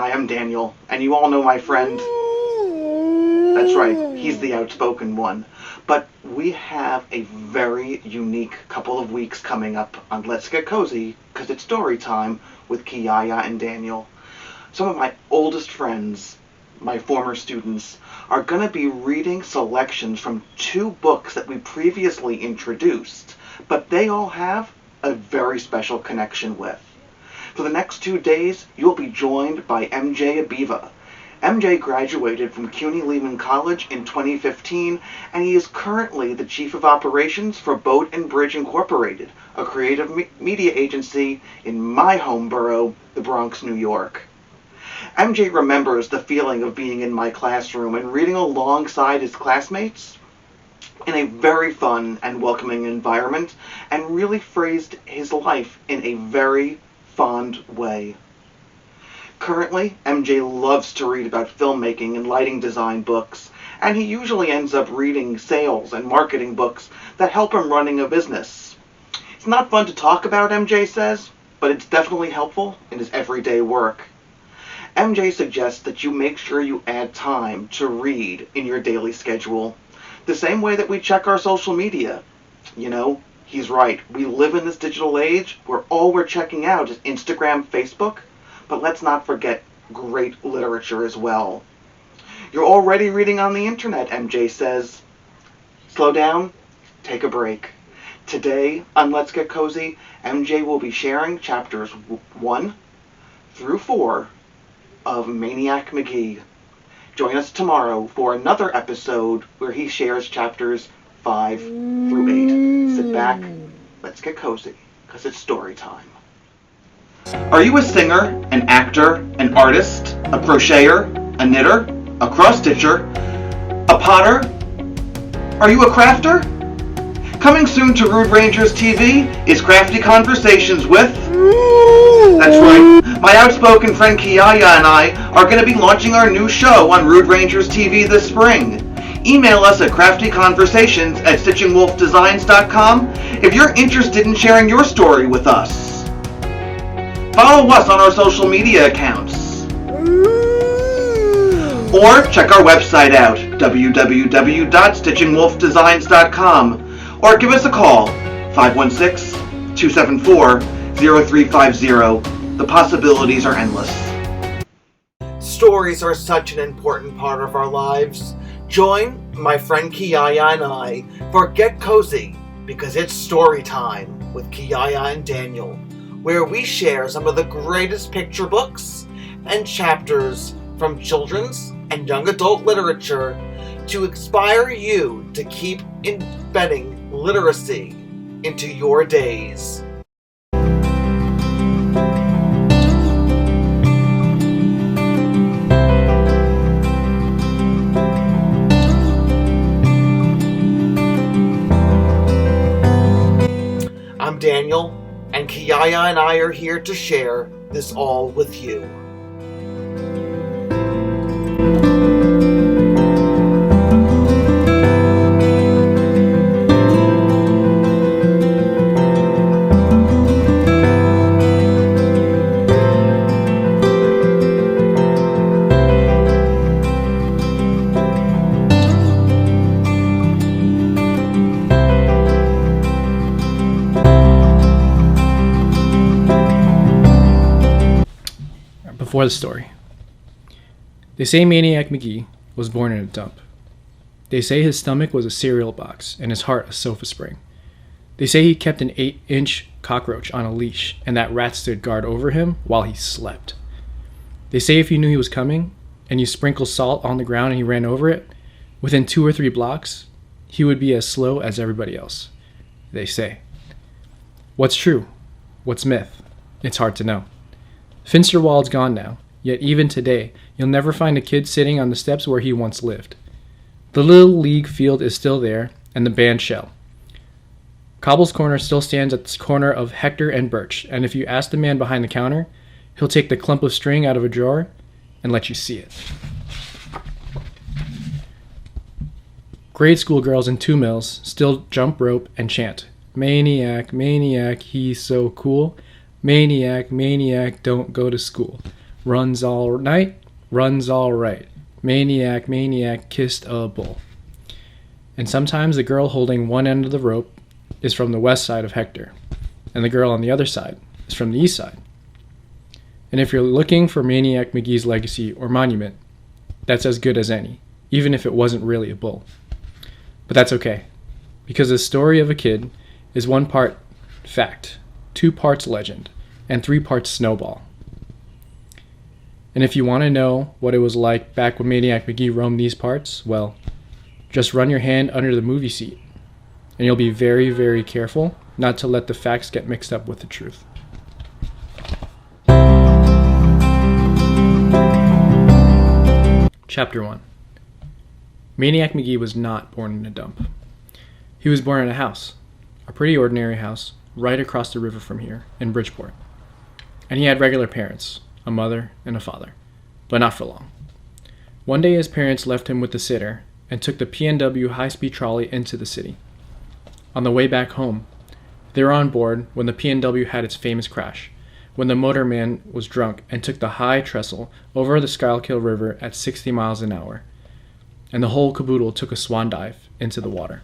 Hi, I'm Daniel, and you all know my friend. That's right, he's the outspoken one. But we have a very unique couple of weeks coming up on Let's Get Cozy, because it's story time with Kiyaya and Daniel. Some of my oldest friends, my former students, are going to be reading selections from two books that we previously introduced, but they all have a very special connection with. For the next 2 days, you'll be joined by MJ Abva. MJ graduated from CUNY Lehman College in 2015, and he is currently the Chief of Operations for Boat and Bridge Incorporated, a creative media agency in my home borough, the Bronx, New York. MJ remembers the feeling of being in my classroom and reading alongside his classmates in a very fun and welcoming environment, and really phrased his life in a very fond way. Currently, MJ loves to read about filmmaking and lighting design books, and he usually ends up reading sales and marketing books that help him running a business. It's not fun to talk about, MJ says, but it's definitely helpful in his everyday work. MJ suggests that you make sure you add time to read in your daily schedule, the same way that we check our social media. You know, he's right. We live in this digital age where all we're checking out is Instagram, Facebook, but let's not forget great literature as well. You're already reading on the internet, MJ says. Slow down, take a break. Today on Let's Get Cozy, MJ will be sharing chapters 1 through 4 of MANIAC MAGEE. Join us tomorrow for another episode where he shares chapters 5 through 8. Sit back, let's get cozy, because it's story time. Are you a singer, an actor, an artist, a crocheter, a knitter, a cross-stitcher, a potter? Are you a crafter? Coming soon to Rude Rangers TV is Crafty Conversations with... That's right, my outspoken friend Kiyaya and I are going to be launching our new show on Rude Rangers TV this spring. Email us at craftyconversations@stitchingwolfdesigns.com if you're interested in sharing your story with us. Follow us on our social media accounts. Or check our website out, www.stitchingwolfdesigns.com, or give us a call, 516-274-0350. The possibilities are endless. Stories are such an important part of our lives. Join my friend Kiyaya and I for Get Cozy, because it's story time with Kiyaya and Daniel, where we share some of the greatest picture books and chapters from children's and young adult literature to inspire you to keep embedding literacy into your days. I'm Daniel, and Kiyaya and I are here to share this all with you. Before the story. They say Maniac McGee was born in a dump. They say his stomach was a cereal box and his heart a sofa spring. They say he kept an 8-inch cockroach on a leash and that rat stood guard over him while he slept. They say if you knew he was coming and you sprinkle salt on the ground and he ran over it, within 2 or 3 blocks, he would be as slow as everybody else. They say. What's true? What's myth? It's hard to know. Finsterwald's gone now, yet even today, you'll never find a kid sitting on the steps where he once lived. The Little League field is still there, and the band shell. Cobble's Corner still stands at the corner of Hector and Birch, and if you ask the man behind the counter, he'll take the clump of string out of a drawer and let you see it. Grade school girls in 2 Mills still jump rope and chant, "Maniac, maniac, he's so cool. Maniac, maniac, don't go to school." Runs all night, runs all right. Maniac, maniac, kissed a bull. And sometimes the girl holding one end of the rope is from the west side of Hector, and the girl on the other side is from the east side. And if you're looking for Maniac Magee's legacy or monument, that's as good as any, even if it wasn't really a bull. But that's okay, because the story of a kid is 1 part fact, 2 parts legend, and 3 parts snowball. And if you want to know what it was like back when Maniac Magee roamed these parts, well, just run your hand under the movie seat, and you'll be very, very careful not to let the facts get mixed up with the truth. Chapter 1. Maniac Magee was not born in a dump. He was born in a house, a pretty ordinary house, right across the river from here, in Bridgeport. And he had regular parents, a mother and a father, but not for long. One day his parents left him with the sitter and took the PNW high-speed trolley into the city. On the way back home, they were on board when the PNW had its famous crash, when the motorman was drunk and took the high trestle over the Schuylkill River at 60 miles an hour, and the whole caboodle took a swan dive into the water.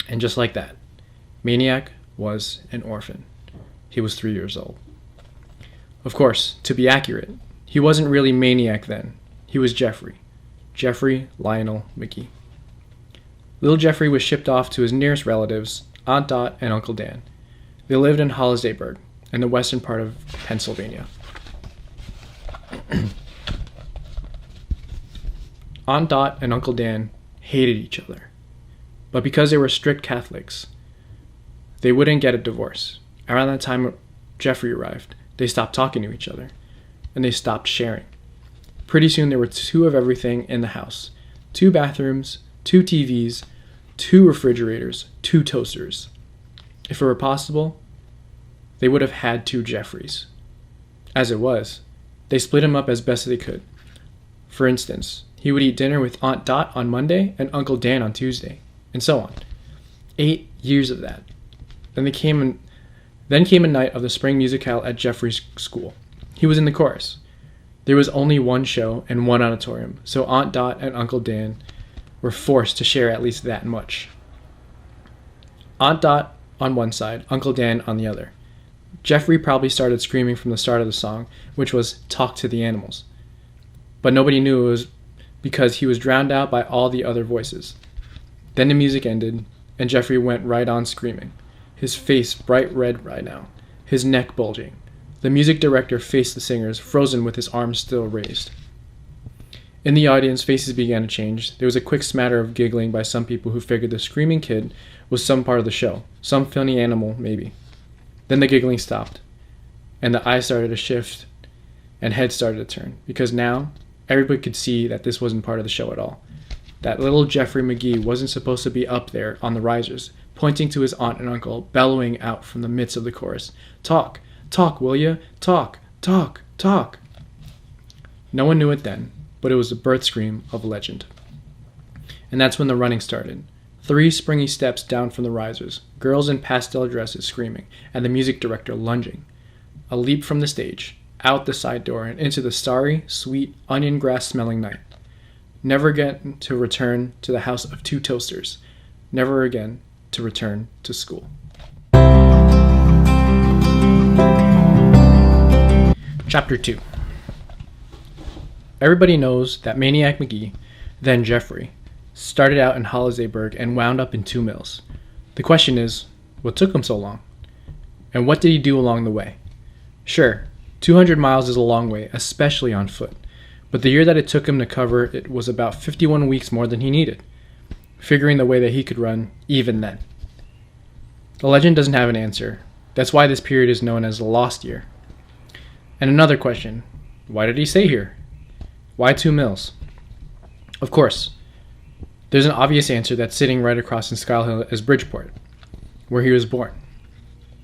And just like that, Maniac was an orphan. He was 3 years old. Of course, to be accurate, he wasn't really Maniac then. He was Jeffrey Lionel Magee. Little Jeffrey was shipped off to his nearest relatives, Aunt Dot and Uncle Dan. They lived in Hollisdayburg, in the western part of Pennsylvania. Aunt Dot and Uncle Dan hated each other, but because they were strict Catholics, they wouldn't get a divorce. Around that time Jeffrey arrived, they stopped talking to each other, and they stopped sharing. Pretty soon there were 2 of everything in the house. 2 bathrooms, 2 TVs, 2 refrigerators, 2 toasters. If it were possible, they would have had 2 Jeffreys. As it was, they split him up as best they could. For instance, he would eat dinner with Aunt Dot on Monday and Uncle Dan on Tuesday, and so on. 8 years of that. Then came a night of the spring musicale at Jeffrey's school. He was in the chorus. There was only 1 show and 1 auditorium, so Aunt Dot and Uncle Dan were forced to share at least that much. Aunt Dot on one side, Uncle Dan on the other. Jeffrey probably started screaming from the start of the song, which was "Talk to the Animals." But nobody knew it was because he was drowned out by all the other voices. Then the music ended, and Jeffrey went right on screaming, his face bright red right now, his neck bulging. The music director faced the singers, frozen with his arms still raised. In the audience, faces began to change. There was a quick smatter of giggling by some people who figured the screaming kid was some part of the show, some funny animal, maybe. Then the giggling stopped, and the eyes started to shift, and heads started to turn, because now everybody could see that this wasn't part of the show at all. That little Jeffrey Magee wasn't supposed to be up there on the risers, pointing to his aunt and uncle, bellowing out from the midst of the chorus, "Talk, talk, will ya? Talk, talk, talk." No one knew it then, but it was the birth scream of legend. And that's when the running started. 3 springy steps down from the risers, girls in pastel dresses screaming, and the music director lunging. A leap from the stage, out the side door, and into the starry, sweet, onion grass-smelling night. Never again to return to the house of 2 toasters. Never again to return to school. Chapter 2. Everybody knows that Maniac Magee, then Jeffrey, started out in Hollisdayburg and wound up in 2 mills. The question is, what took him so long? And what did he do along the way? Sure, 200 miles is a long way, especially on foot, but the year that it took him to cover it was about 51 weeks more than he needed, figuring the way that he could run even then. The legend doesn't have an answer. That's why this period is known as the lost year. And another question, why did he stay here? Why 2 mills? Of course, there's an obvious answer that's sitting right across in Schuylkill as Bridgeport, where he was born.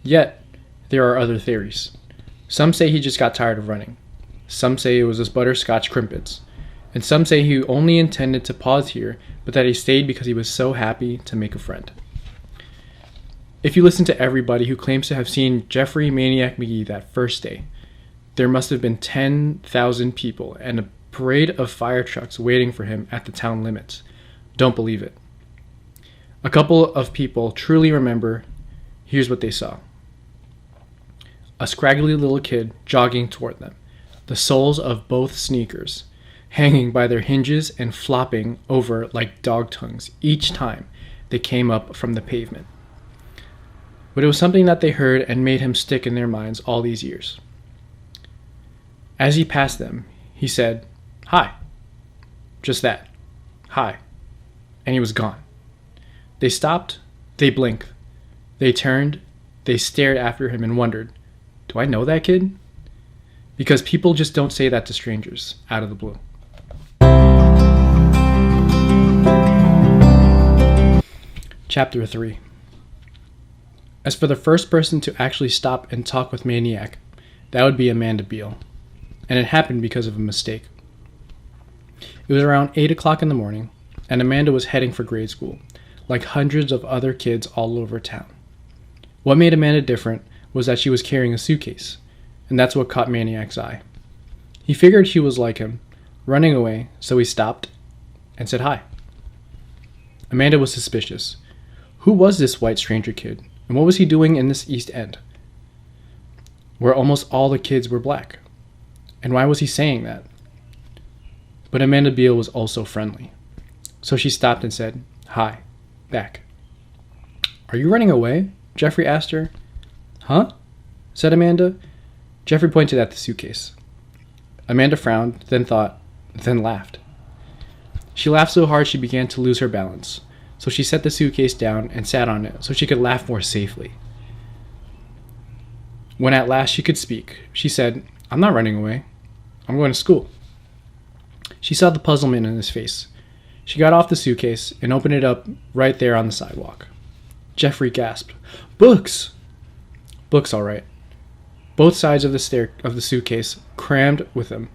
Yet, there are other theories. Some say he just got tired of running. Some say it was his butterscotch crimpets. And some say he only intended to pause here, but that he stayed because he was so happy to make a friend. If you listen to everybody who claims to have seen Jeffrey Maniac Magee that first day, there must have been 10,000 people and a parade of fire trucks waiting for him at the town limits. Don't believe it. A couple of people truly remember. Here's what they saw. A scraggly little kid jogging toward them, the soles of both sneakers hanging by their hinges and flopping over like dog tongues each time they came up from the pavement. But it was something that they heard and made him stick in their minds all these years. As he passed them, he said, "Hi." Just that. Hi. And he was gone. They stopped. They blinked. They turned. They stared after him and wondered, do I know that kid? Because people just don't say that to strangers out of the blue. Chapter 3. As for the first person to actually stop and talk with Maniac, that would be Amanda Beale. And it happened because of a mistake. It was around 8 o'clock in the morning, and Amanda was heading for grade school, like hundreds of other kids all over town. What made Amanda different was that she was carrying a suitcase, and that's what caught Maniac's eye. He figured she was like him, running away, so he stopped and said hi. Amanda was suspicious. Who was this white stranger kid, and what was he doing in this East End, where almost all the kids were black? And why was he saying that? But Amanda Beale was also friendly, so she stopped and said, "Hi," back. "Are you running away?" Jeffrey asked her. "Huh?" said Amanda. Jeffrey pointed at the suitcase. Amanda frowned, then thought, then laughed. She laughed so hard she began to lose her balance, so she set the suitcase down and sat on it so she could laugh more safely. When at last she could speak, she said, "I'm not running away. I'm going to school." She saw the puzzlement in his face. She got off the suitcase and opened it up right there on the sidewalk. Jeffrey gasped, "Books!" Books, all right. Both sides of the suitcase crammed with them,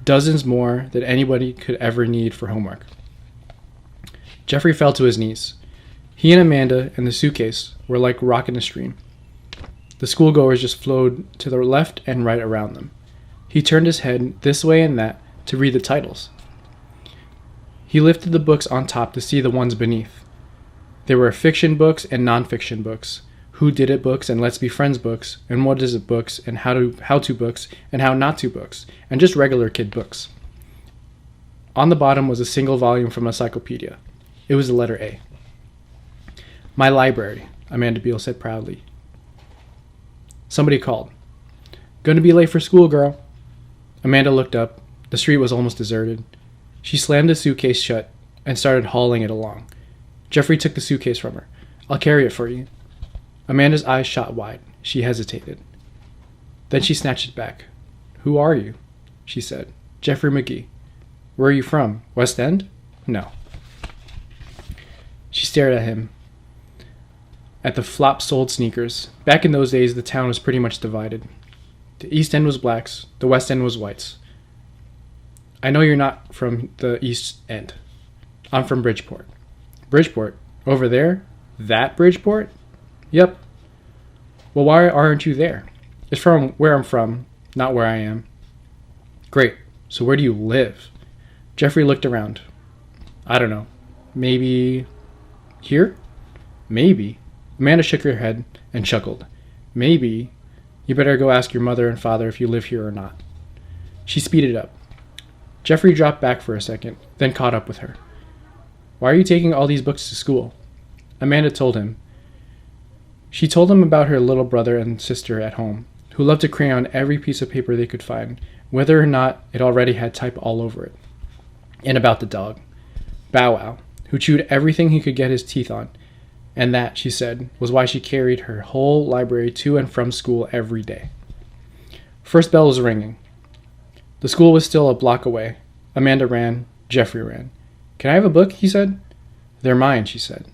dozens more than anybody could ever need for homework. Jeffrey fell to his knees. He and Amanda and the suitcase were like rock in a stream. The schoolgoers just flowed to the left and right around them. He turned his head this way and that to read the titles. He lifted the books on top to see the ones beneath. There were fiction books and non-fiction books, who did it books and let's be friends books, and what is it books, and how to books, and how not to books, and just regular kid books. On the bottom was a single volume from a encyclopedia. It was the letter A. "My library," Amanda Beale said proudly. Somebody called. "Gonna be late for school, girl." Amanda looked up. The street was almost deserted. She slammed the suitcase shut and started hauling it along. Jeffrey took the suitcase from her. "I'll carry it for you." Amanda's eyes shot wide. She hesitated. Then she snatched it back. "Who are you?" she said. "Jeffrey McGee." "Where are you from? West End?" "No." She stared at him, at the flop-soled sneakers. Back in those days, the town was pretty much divided. The East End was blacks, the West End was whites. "I know you're not from the East End. I'm from Bridgeport." "Bridgeport? Over there? That Bridgeport?" "Yep." "Well, why aren't you there?" "It's from where I'm from, not where I am." "Great. So where do you live?" Jeffrey looked around. "I don't know. Maybe here?" "Maybe." Amanda shook her head and chuckled. "Maybe. You better go ask your mother and father if you live here or not." She speeded up. Jeffrey dropped back for a second, then caught up with her. "Why are you taking all these books to school?" Amanda told him. She told him about her little brother and sister at home, who loved to crayon every piece of paper they could find, whether or not it already had type all over it. And about the dog, Bow Wow, who chewed everything he could get his teeth on, and that, she said, was why she carried her whole library to and from school every day. First bell was ringing. The school was still a block away. Amanda ran. Jeffrey ran. "Can I have a book?" he said. "They're mine," she said.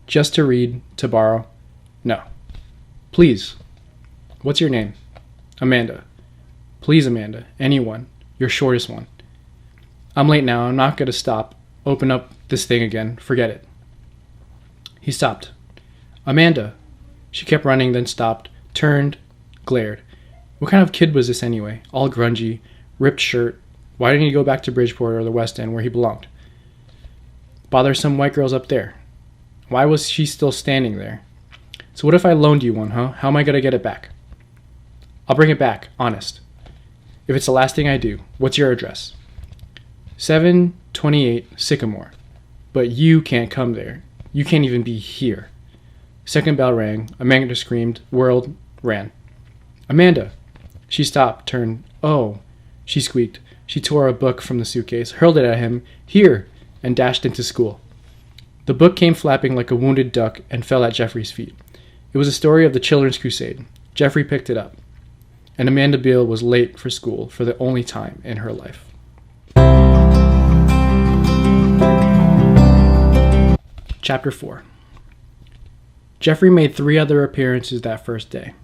"Just to read, to borrow." "No." "Please." "What's your name?" "Amanda." "Please, Amanda. Anyone. Your shortest one." "I'm late now. I'm not going to stop. Open up this thing again. Forget it." He stopped. "Amanda." She kept running, then stopped, turned, glared. What kind of kid was this anyway? All grungy, ripped shirt. Why didn't he go back to Bridgeport or the West End where he belonged? Bothersome white girls up there. Why was she still standing there? So what if I loaned you one, huh? How am I going to get it back? I'll bring it back, honest. If it's the last thing I do, what's your address? 728 Sycamore. But you can't come there. You can't even be here. Second bell rang. Amanda screamed, whirled, ran. Amanda! She stopped, turned. Oh, she squeaked. She tore a book from the suitcase, hurled it at him, here, and dashed into school. The book came flapping like a wounded duck and fell at Jeffrey's feet. It was a story of the Children's Crusade. Jeffrey picked it up. And Amanda Beale was late for school for the only time in her life. Chapter 4. Jeffrey made 3 other appearances that first day.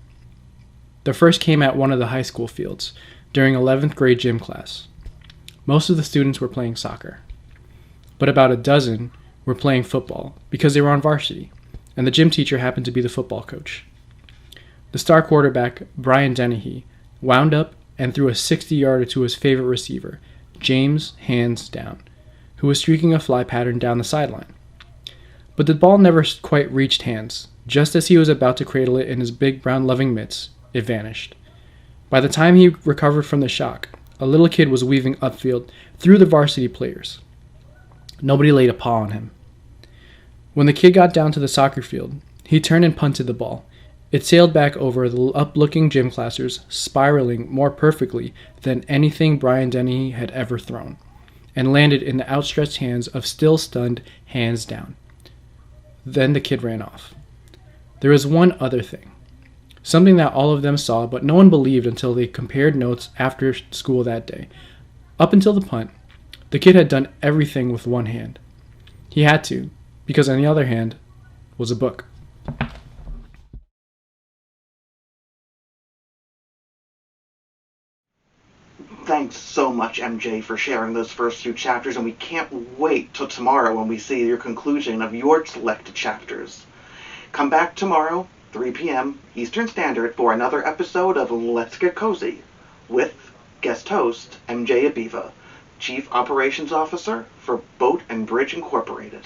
The first came at one of the high school fields, during 11th grade gym class. Most of the students were playing soccer. But about a dozen were playing football, because they were on varsity, and the gym teacher happened to be the football coach. The star quarterback, Brian Dennehy, wound up and threw a 60-yarder to his favorite receiver, James Hands Down, who was streaking a fly pattern down the sideline. But the ball never quite reached Hands. Just as he was about to cradle it in his big brown loving mitts, it vanished. By the time he recovered from the shock, a little kid was weaving upfield through the varsity players. Nobody laid a paw on him. When the kid got down to the soccer field, he turned and punted the ball. It sailed back over the up-looking gym classers, spiraling more perfectly than anything Brian Dennehy had ever thrown, and landed in the outstretched hands of still-stunned Hands Down. Then the kid ran off. There was one other thing. Something that all of them saw, but no one believed until they compared notes after school that day. Up until the punt, the kid had done everything with one hand. He had to, because on the other hand was a book. Thanks so much, MJ, for sharing those first few chapters, and we can't wait till tomorrow when we see your conclusion of your selected chapters. Come back tomorrow, 3 p.m. Eastern Standard, for another episode of Let's Get Cozy, with guest host MJ Abva, Chief Operations Officer for Boat and Bridge Incorporated.